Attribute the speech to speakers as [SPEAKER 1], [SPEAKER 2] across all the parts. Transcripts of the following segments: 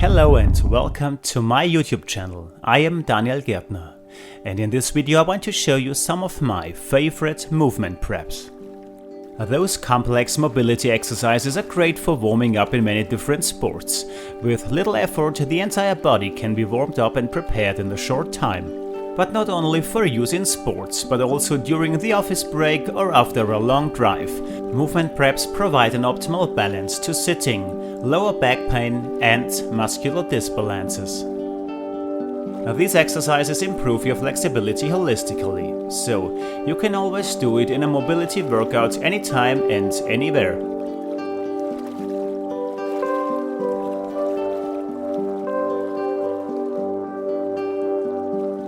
[SPEAKER 1] Hello and welcome to my YouTube channel. I am Gärtner, and in this video I want to show you some of my favorite movement preps. Those complex mobility exercises are great for warming up in many different sports. With little effort, the entire body can be warmed up and prepared in a short time. But not only for use in sports, but also during the office break or after a long drive. Movement preps provide an optimal balance to sitting, lower back pain and muscular disbalances. These exercises improve your flexibility holistically, so you can always do it in a mobility workout anytime and anywhere.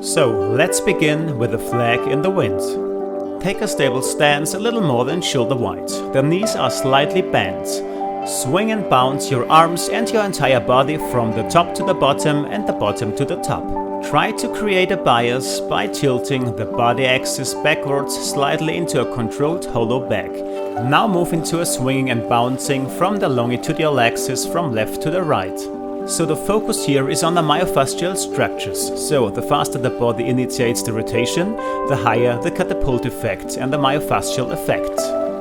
[SPEAKER 1] So let's begin with the flag in the wind. Take a stable stance a little more than shoulder wide. The knees are slightly bent. Swing and bounce your arms and your entire body from the top to the bottom and the bottom to the top. Try to create a bias by tilting the body axis backwards slightly into a controlled hollow back. Now move into a swinging and bouncing from the longitudinal axis from left to the right. So the focus here is on the myofascial structures, so the faster the body initiates the rotation, the higher the catapult effect and the myofascial effect.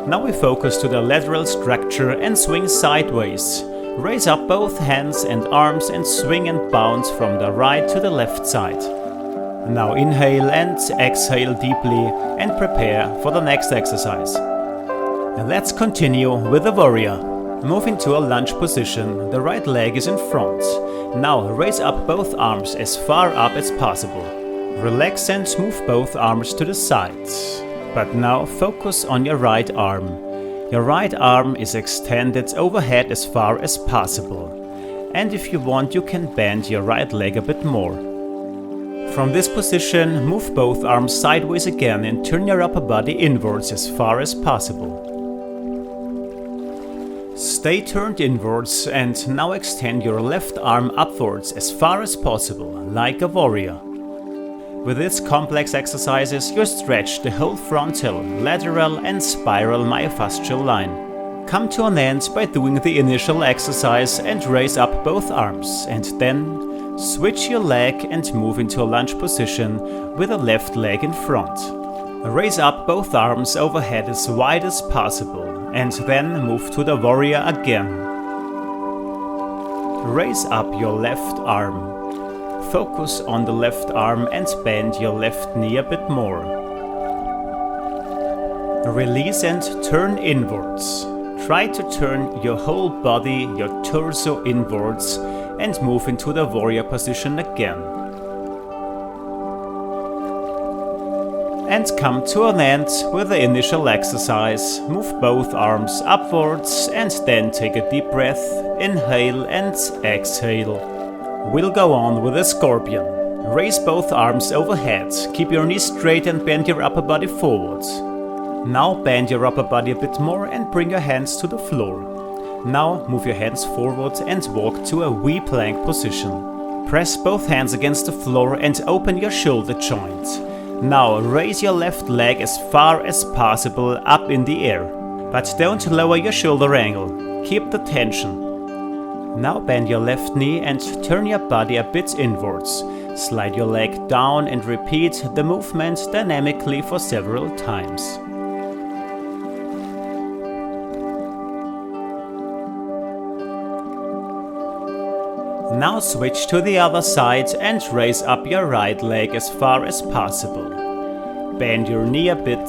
[SPEAKER 1] Now we focus to the lateral structure and swing sideways. Raise up both hands and arms and swing and bounce from the right to the left side. Now inhale and exhale deeply and prepare for the next exercise. And let's continue with the warrior. Move into a lunge position, the right leg is in front. Now raise up both arms as far up as possible. Relax and move both arms to the sides. But now focus on your right arm. Your right arm is extended overhead as far as possible. And if you want, you can bend your right leg a bit more. From this position, move both arms sideways again and turn your upper body inwards as far as possible. Stay turned inwards and now extend your left arm upwards as far as possible, like a warrior. With these complex exercises, you stretch the whole frontal, lateral and spiral myofascial line. Come to an end by doing the initial exercise and raise up both arms, and then switch your leg and move into a lunge position with the left leg in front. Raise up both arms overhead as wide as possible. And then move to the warrior again. Raise up your left arm. Focus on the left arm and bend your left knee a bit more. Release and turn inwards. Try to turn your whole body, your torso inwards and move into the warrior position again. And come to an end with the initial exercise. Move both arms upwards and then take a deep breath, inhale and exhale. We'll go on with a scorpion. Raise both arms overhead, keep your knees straight and bend your upper body forward. Now bend your upper body a bit more and bring your hands to the floor. Now move your hands forward and walk to a V plank position. Press both hands against the floor and open your shoulder joint. Now raise your left leg as far as possible up in the air, but don't lower your shoulder angle, keep the tension. Now bend your left knee and turn your body a bit inwards. Slide your leg down and repeat the movement dynamically for several times. Now switch to the other side and raise up your right leg as far as possible. Bend your knee a bit,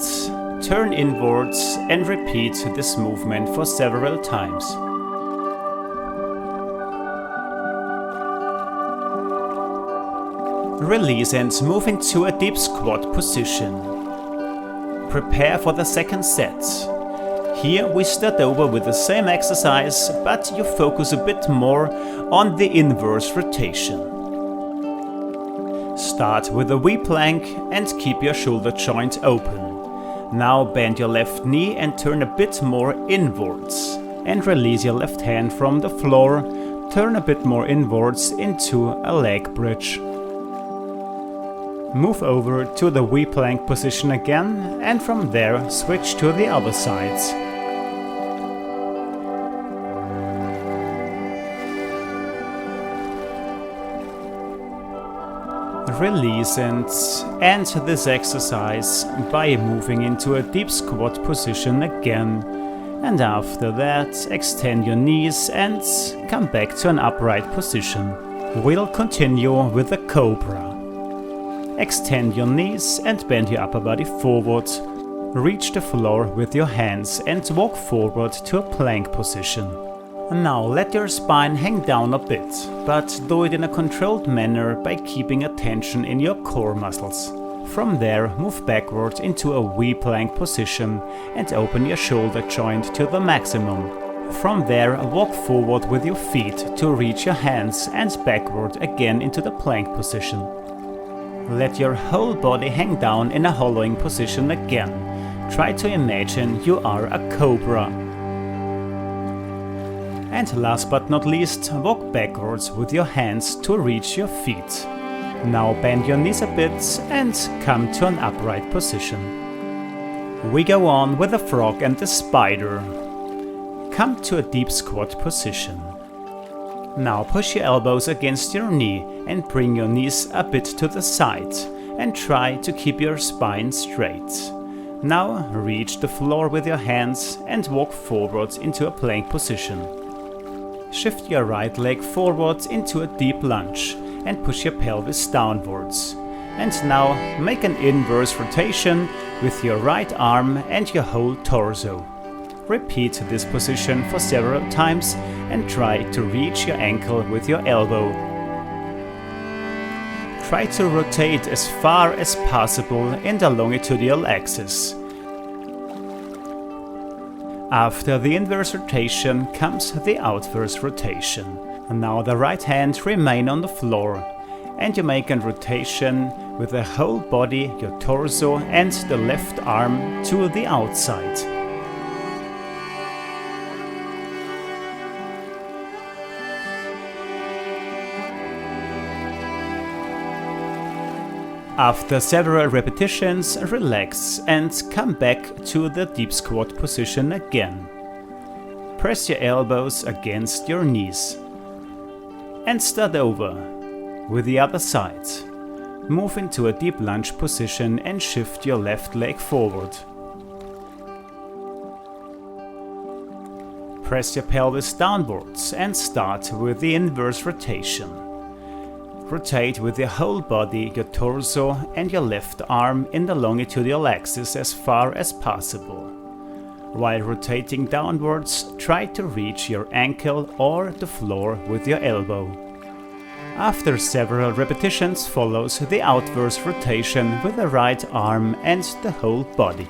[SPEAKER 1] turn inwards and repeat this movement for several times. Release and move into a deep squat position. Prepare for the second set. Here we start over with the same exercise, but you focus a bit more on the inverse rotation. Start with a V plank and keep your shoulder joint open. Now bend your left knee and turn a bit more inwards. And release your left hand from the floor, turn a bit more inwards into a leg bridge. Move over to the V plank position again and from there switch to the other side. release and end this exercise by moving into a deep squat position again. And after that, extend your knees and come back to an upright position. We'll continue with the Cobra. Extend your knees and bend your upper body forward. Reach the floor with your hands and walk forward to a plank position. Now let your spine hang down a bit, but do it in a controlled manner by keeping attention in your core muscles. From there, move backward into a V plank position and open your shoulder joint to the maximum. From there, walk forward with your feet to reach your hands and backward again into the plank position. Let your whole body hang down in a hollowing position again. Try to imagine you are a cobra. And last but not least, walk backwards with your hands to reach your feet. Now bend your knees a bit and come to an upright position. We go on with the frog and the spider. Come to a deep squat position. Now push your elbows against your knee and bring your knees a bit to the side and try to keep your spine straight. Now reach the floor with your hands and walk forward into a plank position. Shift your right leg forward into a deep lunge and push your pelvis downwards. And now make an inverse rotation with your right arm and your whole torso. Repeat this position for several times and try to reach your ankle with your elbow. Try to rotate as far as possible in the longitudinal axis. After the inverse rotation comes the outverse rotation. Now the right hand remain on the floor and you make a rotation with the whole body, your torso and the left arm to the outside. After several repetitions, relax and come back to the deep squat position again. Press your elbows against your knees. And start over with the other side. Move into a deep lunge position and shift your left leg forward. Press your pelvis downwards and start with the inverse rotation. Rotate with your whole body, your torso and your left arm in the longitudinal axis as far as possible. While rotating downwards, try to reach your ankle or the floor with your elbow. After several repetitions follows the outverse rotation with the right arm and the whole body.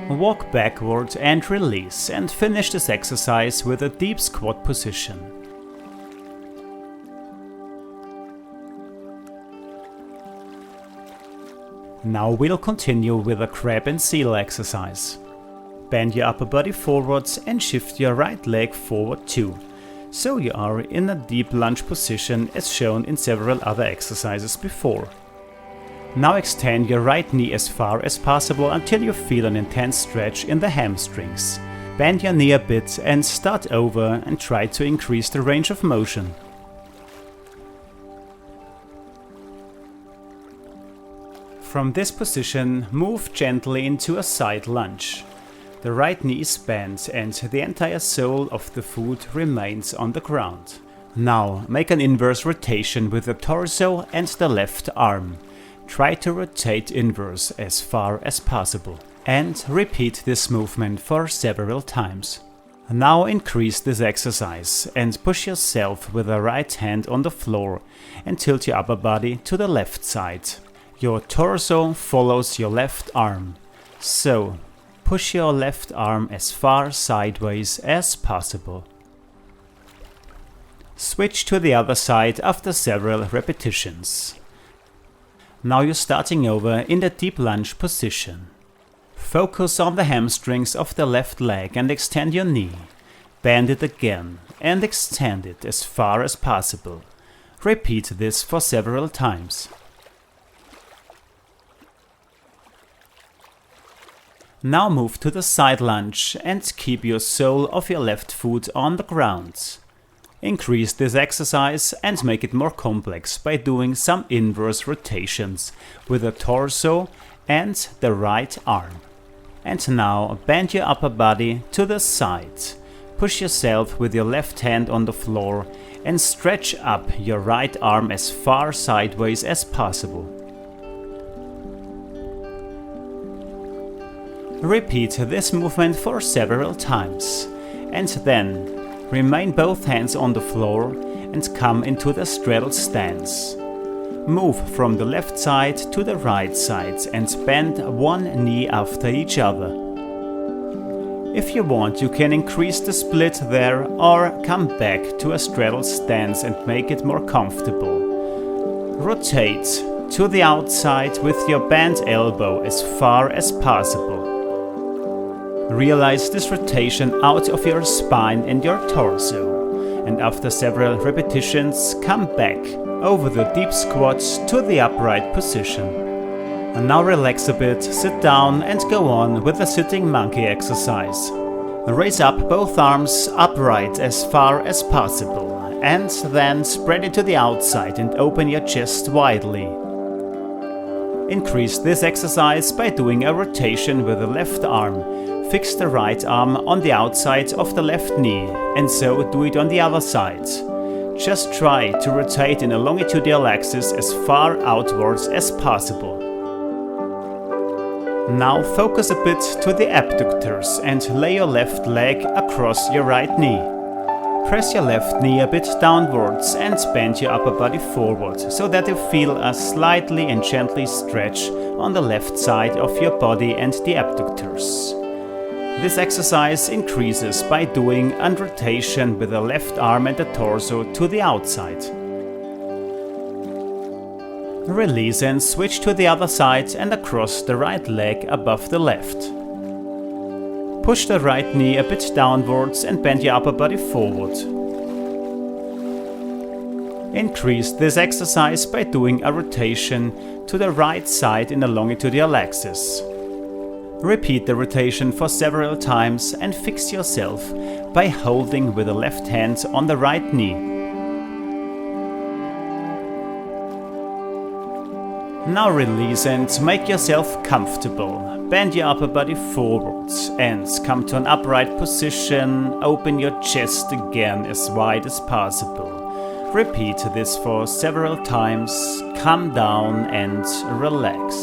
[SPEAKER 1] Walk backward and release and finish this exercise with a deep squat position. Now we'll continue with a crab and seal exercise. Bend your upper body forwards and shift your right leg forward too, so you are in a deep lunge position as shown in several other exercises before. Now extend your right knee as far as possible until you feel an intense stretch in the hamstrings. Bend your knee a bit and start over and try to increase the range of motion. From this position, move gently into a side lunge. The right knee is bent and the entire sole of the foot remains on the ground. Now make an inverse rotation with the torso and the left arm. Try to rotate inverse as far as possible and repeat this movement for several times. Now increase this exercise and push yourself with the right hand on the floor and tilt your upper body to the left side. Your torso follows your left arm, so push your left arm as far sideways as possible. Switch to the other side after several repetitions. Now you're starting over in the deep lunge position. Focus on the hamstrings of the left leg and extend your knee. Bend it again and extend it as far as possible. Repeat this for several times. Now move to the side lunge and keep your sole of your left foot on the ground. Increase this exercise and make it more complex by doing some inverse rotations with the torso and the right arm. And now bend your upper body to the side. Push yourself with your left hand on the floor and stretch up your right arm as far sideways as possible. Repeat this movement for several times, and then remain both hands on the floor and come into the straddle stance. Move from the left side to the right side and bend one knee after each other. If you want, you can increase the split there or come back to a straddle stance and make it more comfortable. Rotate to the outside with your bent elbow as far as possible. Realize this rotation out of your spine and your torso, and after several repetitions, come back over the deep squat to the upright position. And now relax a bit, sit down and go on with the sitting monkey exercise. Raise up both arms upright as far as possible, and then spread it to the outside and open your chest widely. Increase this exercise by doing a rotation with the left arm. Fix the right arm on the outside of the left knee, and so do it on the other side. Just try to rotate in a longitudinal axis as far outwards as possible. Now focus a bit to the abductors and lay your left leg across your right knee. Press your left knee a bit downwards and bend your upper body forward so that you feel a slightly and gently stretch on the left side of your body and the abductors. This exercise increases by doing a rotation with the left arm and the torso to the outside. Release and switch to the other side and across the right leg above the left. Push the right knee a bit downwards and bend your upper body forward. Increase this exercise by doing a rotation to the right side in a longitudinal axis. Repeat the rotation for several times and fix yourself by holding with the left hand on the right knee. Now release and make yourself comfortable. Bend your upper body forwards and come to an upright position. Open your chest again as wide as possible. Repeat this for several times. Come down and relax.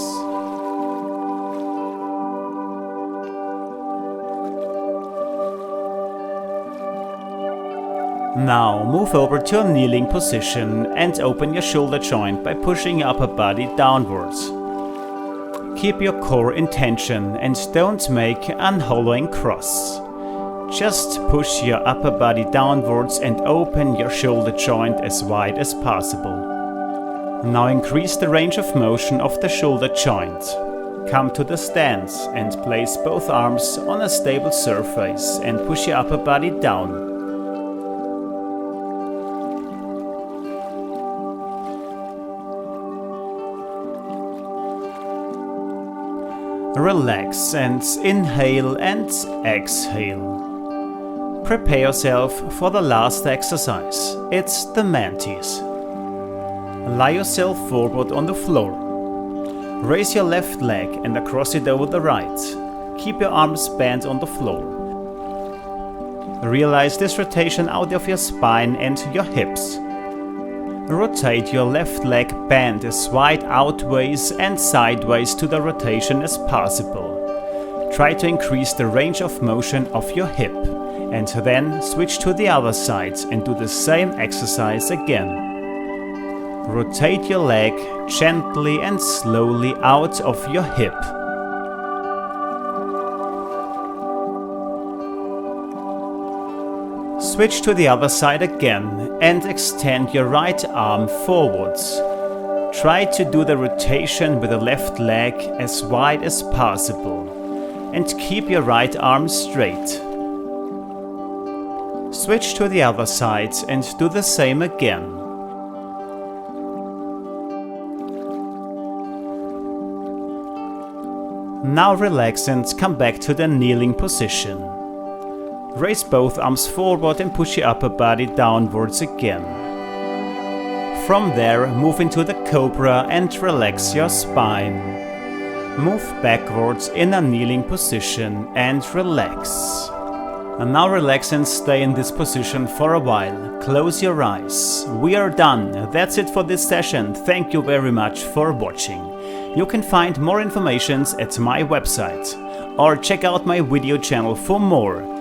[SPEAKER 1] Now move over to a kneeling position and open your shoulder joint by pushing your upper body downwards. Keep your core in tension and don't make an unhollowing cross. Just push your upper body downwards and open your shoulder joint as wide as possible. Now increase the range of motion of the shoulder joint. Come to the stance and place both arms on a stable surface and push your upper body down. Relax and inhale and exhale. Prepare yourself for the last exercise. It's the Mantis. Lie yourself forward on the floor. Raise your left leg and cross it over the right. Keep your arms bent on the floor. Realize this rotation out of your spine and your hips. Rotate your left leg bent as wide outwards and sideways to the rotation as possible. Try to increase the range of motion of your hip and then switch to the other side and do the same exercise again. Rotate your leg gently and slowly out of your hip. Switch to the other side again and extend your right arm forwards. Try to do the rotation with the left leg as wide as possible and keep your right arm straight. Switch to the other side and do the same again. Now relax and come back to the kneeling position. Raise both arms forward and push your upper body downwards again. From there, move into the Cobra and relax your spine. Move backwards in a kneeling position and relax. And now relax and stay in this position for a while. Close your eyes. We are done. That's it for this session. Thank you very much for watching. You can find more information at my website or check out my video channel for more.